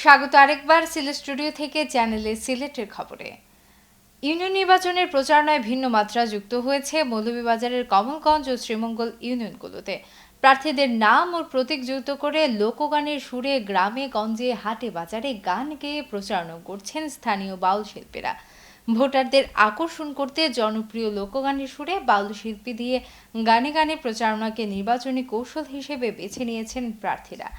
স্বাগত আরেকবার সিলেট স্টুডিও থেকে চ্যানেলে সিলেটের খবরে। ইউনিয়ন নির্বাচনের প্রচারণায় ভিন্ন মাত্রা যুক্ত হয়েছে মৌলভীবাজারের কমলগঞ্জ ও শ্রীমঙ্গল ইউনিয়নগুলোতে। প্রার্থীদের নাম ও প্রতীক যুক্ত করে লোকগানের সুরে গ্রামে গঞ্জে হাটে বাজারে গান গেয়ে প্রচারণা করছেন স্থানীয় বাউল শিল্পীরা। ভোটারদের আকর্ষণ করতে জনপ্রিয় লোকগানের সুরে বাউল শিল্পী দিয়ে গানে গানে প্রচারণাকে নির্বাচনী কৌশল হিসেবে বেছে নিয়েছেন প্রার্থীরা।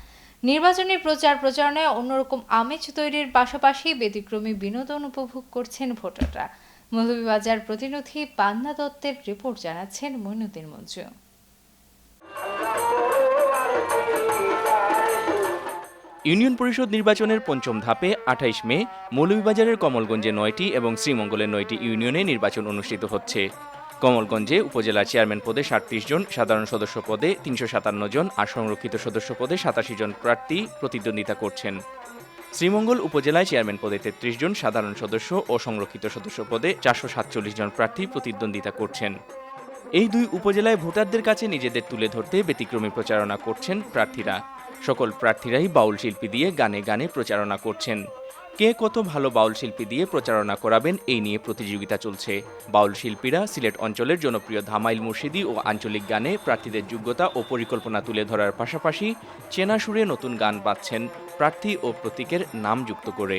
নির্বাচনী প্রচারণায় অন্যরকম আমেজ তৈরির পাশাপাশি ব্যতিক্রমী বিনোদন উপভোগ করছেন ভোটাররা। মৌলভীবাজার প্রতিনিধি পান্না দত্তের রিপোর্ট জানাচ্ছেন মইনুদ্দিন মঞ্জু। ইউনিয়ন পরিষদ নির্বাচনের পঞ্চম ধাপে ২৮ মে মৌলভীবাজারের কমলগঞ্জে ৯টি এবং শ্রীমঙ্গলের ৯টি ইউনিয়নে নির্বাচন অনুষ্ঠিত হচ্ছে। কমলগঞ্জে উপজেলা চেয়ারম্যান পদে ৩৭ জন, সাধারণ সদস্য পদে ৩৫৭ জন আর সংরক্ষিত সদস্য পদে ৮৭ জন প্রার্থী প্রতিদ্বন্দ্বিতা করছেন। শ্রীমঙ্গল উপজেলায় চেয়ারম্যান পদে ৩৩ জন, সাধারণ সদস্য ও সংরক্ষিত সদস্য পদে ৪৪৭ জন প্রার্থী প্রতিদ্বন্দ্বিতা করছেন। এই দুই উপজেলায় ভোটারদের কাছে নিজেদের তুলে ধরতে ব্যতিক্রমী প্রচারণা করছেন প্রার্থীরা। সকল প্রার্থীরাই বাউল শিল্পী দিয়ে গানে গানে প্রচারণা করছেন। কে কত ভালো বাউল শিল্পী দিয়ে প্রচারণা করাবেন এই নিয়ে প্রতিযোগিতা চলছে। বাউল শিল্পীরা সিলেট অঞ্চলের জনপ্রিয় ধামাইল মুর্শিদি ও আঞ্চলিক গানে প্রার্থীদের যোগ্যতা ও পরিকল্পনা তুলে ধরার পাশাপাশি চেনা সুরে নতুন গান বাজছেন প্রার্থী ও প্রতীকের নাম যুক্ত করে।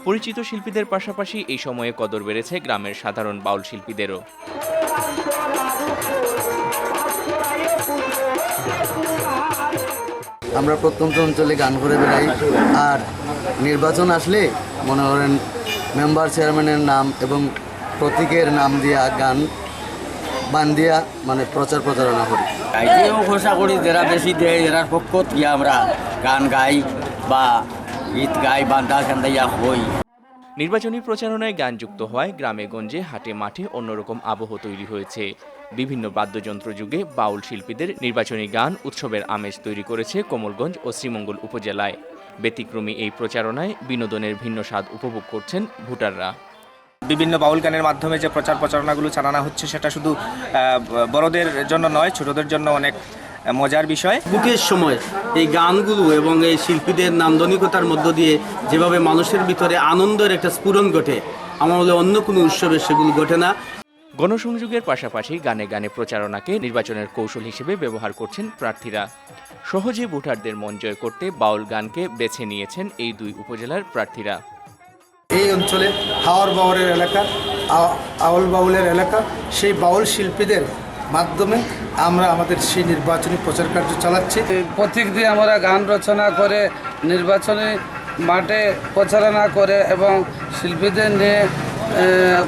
পরিচিত শিল্পীদের পাশাপাশি এই সময়ে কদর বেড়েছে গ্রামের সাধারণ বাউল শিল্পীদেরও। আমরা প্রত্যন্ত অঞ্চলে গান করে বেড়াই, আর নির্বাচন আসলে মনে করেন মেম্বার চেয়ারম্যানের নাম এবং প্রতীকের নাম দিয়া গান বান্ধিয়া মানে প্রচারণা করি। গাইতেও ঘোষণা করি, যারা বেশি দেয় এরা পক্ষ গিয়া আমরা গান গাই বা গীত গাই বান্ধা কান্দাইয়া হই। নির্বাচনী প্রচারণায় গান যুক্ত হওয়ায় গ্রামে গঞ্জে হাটে মাঠে অন্যরকম আবহ তৈরি হয়েছে। বিভিন্ন বাদ্যযন্ত্র যুগে বাউল শিল্পীদের নির্বাচনী গান উৎসবের আমেজ তৈরি করেছে কমলগঞ্জ ও শ্রীমঙ্গল উপজেলায়। ব্যতিক্রমী এই প্রচারণায় বিনোদনের ভিন্ন স্বাদ উপভোগ করছেন ভোটাররা। বিভিন্ন বাউল গানের মাধ্যমে যে প্রচারণাগুলো চালানো হচ্ছে সেটা শুধু বড়দের জন্য নয়, ছোটদের জন্য অনেক মজার বিষয়। ভোটের সময় এই গানগুলো এবং এই শিল্পীদের নান্দনিকতার মধ্য দিয়ে যেভাবে মানুষের ভিতরে আনন্দের একটা স্ফুরণ ঘটে, আমার বলে অন্য কোনো উৎসবে সেগুলো ঘটে না। গণসংযোগের পাশাপাশি গানে গানে প্রচারণাকে নির্বাচনের কৌশল হিসেবে ব্যবহার করছেন প্রার্থীরা। সহজে ভোটারদের মন জয় করতে বাউল গানকে বেছে নিয়েছেন এই দুই উপজেলার প্রার্থীরা। এই অঞ্চলে হাওর বাউলের এলাকা, আউল বাউলের এলাকা, সেই বাউল শিল্পীদের মাধ্যমে আমরা আমাদের সেই নির্বাচনী প্রচার কার্য চালাচ্ছি। প্রতীক দিয়ে আমরা গান রচনা করে নির্বাচনী মাঠে প্রচারণা করে এবং শিল্পীদের নিয়ে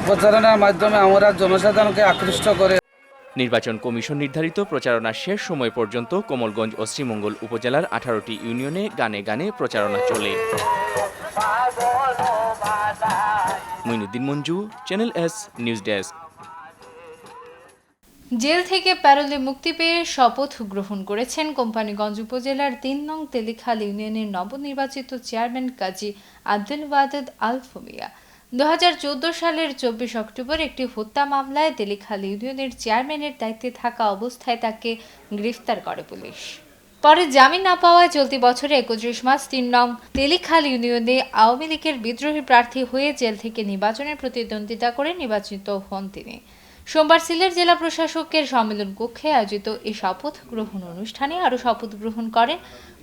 প্রচারণার মাধ্যমে আমরা জনসাধারণকে আকৃষ্ট করে। নির্বাচন কমিশন নির্ধারিত প্রচারণার শেষ সময় পর্যন্ত কমলগঞ্জ ও শ্রীমঙ্গল উপজেলার 18টি ইউনিয়নে গানে গানে প্রচারণা চলে। Mainuddin Manju, channel S news desk. জেল থেকে প্যারোলে মুক্তি পেয়ে শপথ গ্রহণ করেছেন কোম্পানীগঞ্জ উপজেলার ৩ নং তেলিখাল ইউনিয়নের নবনির্বাচিত চেয়ারম্যান কাজী আব্দুল ওয়াদুদ আল ফুমিয়া। 2014 সালের 24 অক্টোবর একটি হত্যা মামলায় তেলিখাল ইউনিয়নের চেয়ারম্যানের দায়িত্বে থাকা অবস্থায় তাকে গ্রেফতার করে পুলিশ। পরে জামিন না পাওয়ায় চলতি বছরে 31 মার্চ 3 নং তেলিখাল ইউনিয়নে আওয়ামী লীগের বিদ্রোহী প্রার্থী হয়ে জেল থেকে নির্বাচনের প্রতিদ্বন্দ্বিতা করে নির্বাচিত হন তিনি। সোমবার সিলেট জেলা প্রশাসকের সম্মেলন কক্ষে আয়োজিত এই শপথ গ্রহণ অনুষ্ঠানে আরও শপথ গ্রহণ করেন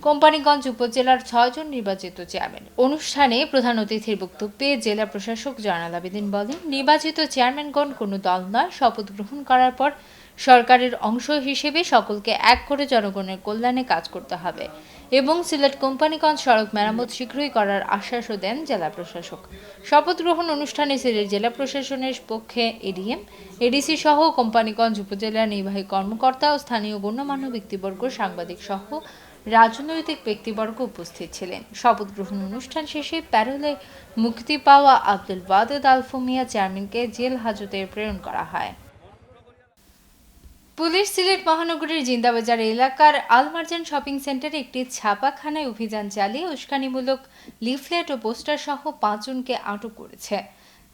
কোম্পানীগঞ্জ উপজেলার 6 জন নির্বাচিত চেয়ারম্যান। অনুষ্ঠানে প্রধান অতিথির বক্তব্যে জেলা প্রশাসক জয়নাল আবেদিন বলেন, নির্বাচিত চেয়ারম্যানগণ কোনো দল নয়। শপথ গ্রহণ করার পর সরকারের অংশ হিসেবে সকলকে এক করে জনগণের কল্যাণে কাজ করতে হবে এবং সিলেট কোম্পানীগঞ্জ সড়ক মেরামত শীঘ্রই করার আশ্বাসও দেন জেলা প্রশাসক। শপথ গ্রহণ অনুষ্ঠানে সিলেট জেলা প্রশাসনের পক্ষে এডিএম, এডিসি সহ কোম্পানীগঞ্জ উপজেলার নির্বাহী কর্মকর্তা ও স্থানীয় গণ্যমান্য ব্যক্তিবর্গ, সাংবাদিক সহ রাজনৈতিক ব্যক্তিবর্গ উপস্থিত ছিলেন। শপথ গ্রহণ অনুষ্ঠান শেষে প্যারোলে মুক্তি পাওয়া আব্দুল ওয়াদুদ আল ফুমিয়া চেয়ারম্যানকে জেল হাজতে প্রেরণ করা হয়। পুলিশ সিলেট মহানগরীর জিন্দাবাজার এলাকার আলমার্জান শপিং সেন্টারে একটি ছাপাখানায় অভিযান চালিয়ে উস্কানিমূলক লিফলেট ও পোস্টার সহ 5 জনকে আটক করেছে।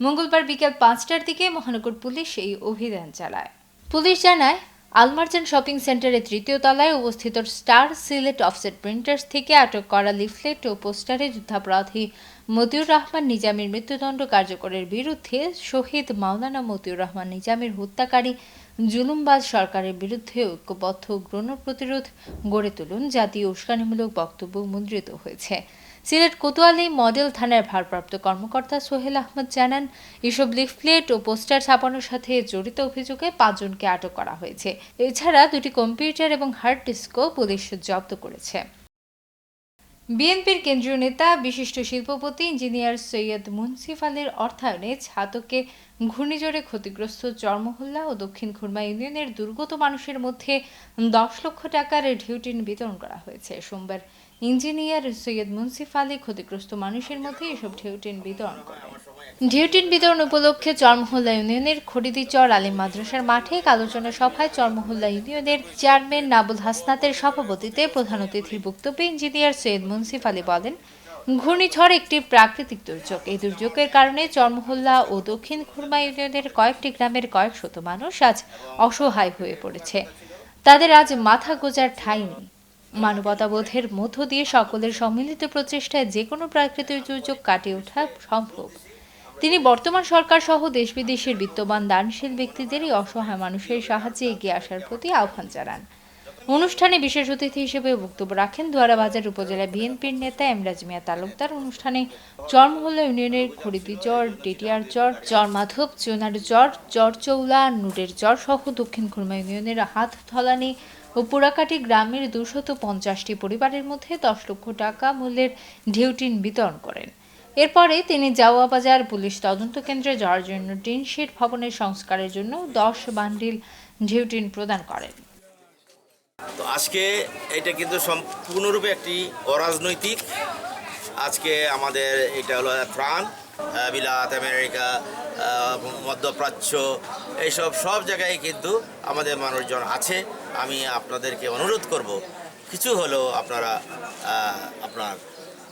মঙ্গলবার বিকেল 5টার দিকে মহানগর পুলিশ এই অভিযান চালায়। পুলিশ জানায়, আলমার্জান শপিং সেন্টারের তৃতীয় তলায় অবস্থিত স্টার সিলেট অফসেট প্রিন্টার্স থেকে আটক করা লিফলেট ও পোস্টারে যুদ্ধাপরাধী মতিউর রহমান নিজামীর মৃত্যুদণ্ড কার্যকরের বিরুদ্ধে শহীদ মাওলানা মতিউর রহমান নিজামীর হত্যাকারী জুলুমবাজ সরকারের বিরুদ্ধে ঐক্যবদ্ধ গণপ্রতিরোধ গড়ে তুলুন জাতীয় উস্কানিমূলক বক্তব্য মুদ্রিত হয়েছে। সিলেট কোতোয়ালি মডেল থানার ভারপ্রাপ্ত কর্মকর্তা সোহেল আহমদ জানান, এসব লিফলেট ও পোস্টার ছাপানোর সাথে জড়িত অভিযোগে 5 জনকে আটক করা হয়েছে। এছাড়া 2টি কম্পিউটার এবং হার্ড ডিস্কও পুলিশ জব্দ করেছে। বিএনপির কেন্দ্রীয় নেতা বিশিষ্ট শিল্পপতি ইঞ্জিনিয়ার সৈয়দ মুন্সিফ আলীর অর্থায়নে ছাতকে ঘূর্ণিঝড়ে ক্ষতিগ্রস্ত চরমহল্লা ও দক্ষিণ খুরমা ইউনিয়নের দুর্গত মানুষের মধ্যে 10 লক্ষ টাকার ঢিউটিন বিতরণ করা হয়েছে। সোমবার ইঞ্জিনিয়ার সৈয়দ মুন্সিফ আলী ক্ষতিগ্রস্ত মানুষের মধ্যে এসব ঢিউটিন বিতরণ করেন। ঢিউটিন বিতরণ উপলক্ষে চরমহল্লা ইউনিয়নের খড়িদিচর আলিম মাদ্রাসার মাঠে এক আলোচনা সভায় চরমহল্লা ইউনিয়নের চেয়ারম্যান নাবুল হাসনাতের সভাপতিত্বে প্রধান অতিথির বক্তব্যে ইঞ্জিনিয়ার সৈয়দ মুন্সিফ আলী বলেন, ঘূর্ণিঝড় একটি প্রাকৃতিক দুর্যোগ। এই দুর্যোগের কারণে চরমহল্লা ও দক্ষিণ খুরমা ইউনিয়নের কয়েকটি গ্রামের কয়েক শত মানুষ আজ অসহায় হয়ে পড়েছে। তাদের আজ মাথা গোঁজার ঠাঁই নেই। মানবতাবোধের মধ্য দিয়ে সকলের সম্মিলিত প্রচেষ্টায় যে কোনো প্রাকৃতিক দুর্যোগ কাটিয়ে ওঠা সম্ভব। তিনি বর্তমান সরকার সহ দেশ বিদেশের বিত্তবান দানশীল ব্যক্তিদের এই অসহায় মানুষের সাহায্যে এগিয়ে আসার প্রতি আহ্বান জানান। অনুষ্ঠানে বিশেষ অতিথি হিসেবে বক্তব্য রাখেন দুয়ারাবাজার উপজেলা বিএনপির নেতা এমরাজ মিয়া তালুকদার। অনুষ্ঠানে চরমহল্লা ইউনিয়নের খড়িদিচর, ডেটিয়ার চর, চরমাধব, চুনার চর, চরচৌলা, নুরের চর সহ দক্ষিণ খুরমা ইউনিয়নের হাতথলানি ও পুরাকাটি গ্রামের 250টি পরিবারের মধ্যে 10 লক্ষ টাকা মূল্যের ঢিউটিন বিতরণ করেন। এরপরে তিনি জাওয়াবাজার পুলিশ তদন্ত কেন্দ্রে যাওয়ার জন্য টিনশেড ভবনের সংস্কারের জন্য 10 বান্ডিল ঢিউটিন প্রদান করেন। তো আজকে এটা কিন্তু সম্পূর্ণরূপে একটি অরাজনৈতিক, আজকে আমাদের এটা হলো ফ্রান্স, বিলাত, আমেরিকা, মধ্যপ্রাচ্য, এইসব সব জায়গায় কিন্তু আমাদের মানুষজন আছে। আমি আপনাদেরকে অনুরোধ করব, কিছু হলেও আপনারা আপনার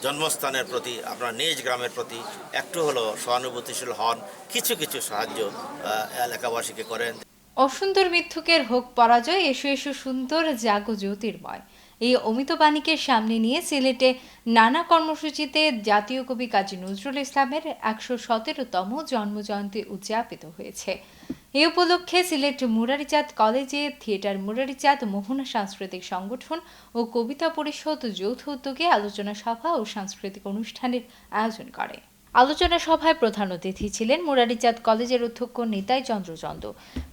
জন্মস্থানের প্রতি, আপনার নিজ গ্রামের প্রতি একটু হলেও সহানুভূতিশীল হন, কিছু কিছু সাহায্য এলাকাবাসীকে করেন। অসুন্দর মিথ্যুকের হোক পরাজয়, এসো এসো সুন্দর জাগো জ্যোতির্ময়, এই অমিত বাণীকে সামনে নিয়ে সিলেটে নানা কর্মসূচিতে জাতীয় কবি কাজী নজরুল ইসলামের 117তম জন্মজয়ন্তী উদযাপিত হয়েছে। এ উপলক্ষে সিলেট মুরারিচাঁদ কলেজে থিয়েটার মুরারিচাঁদ মোহনা সাংস্কৃতিক সংগঠন ও কবিতা পরিষদ যৌথ উদ্যোগে আলোচনা সভা ও সাংস্কৃতিক অনুষ্ঠানের আয়োজন করে। আলোচনা সভায় প্রধান অতিথি ছিলেন মুরারিচাঁদ কলেজের অধ্যক্ষ নিতাই চন্দ্র চন্দ।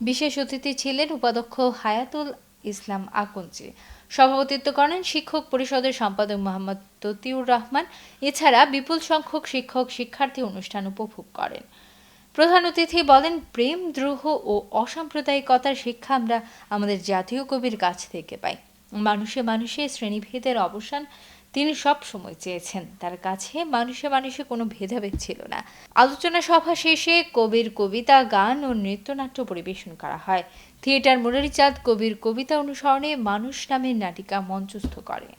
বিশেষ অতিথি ছিলেন উপাধ্যক্ষ হায়াতুল ইসলাম আকঞ্চি। সভাপতিত্ব করেন শিক্ষক পরিষদের সম্পাদক মোহাম্মদ ততিউর রহমান। এছাড়া বিপুল সংখ্যক শিক্ষক শিক্ষার্থী অনুষ্ঠান উপভোগ করেন। প্রধান অতিথি বলেন, প্রেম, দ্রোহ ও অসাম্প্রদায়িকতার শিক্ষা আমরা আমাদের জাতীয় কবির কাছ থেকে পাই। মানুষে মানুষে শ্রেণীভেদের অবসান তিনি সব সময় চেয়েছেন। তার কাছে মানুষে মানুষে কোনো ভেদাভেদ ছিল না। আলোচনা সভা শেষে কবির কবিতা, গান ও নৃত্যনাট্য পরিবেশন করা হয়। থিয়েটার মুরারিচাঁদ কবির কবিতা অনুসরণে মানুষ নামের নাটিকা মঞ্চস্থ করে।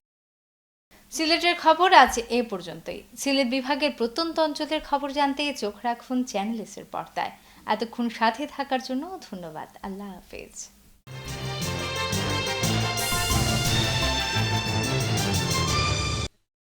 সিলেটের খবর আজ এ পর্যন্তই। সিলেট বিভাগের প্রত্যন্ত অঞ্চলের খবর জানতে চোখ রাখুন চ্যানেল এর পর্দায়। এতক্ষণ সাথে থাকার জন্য ধন্যবাদ। আল্লাহ হাফেজ।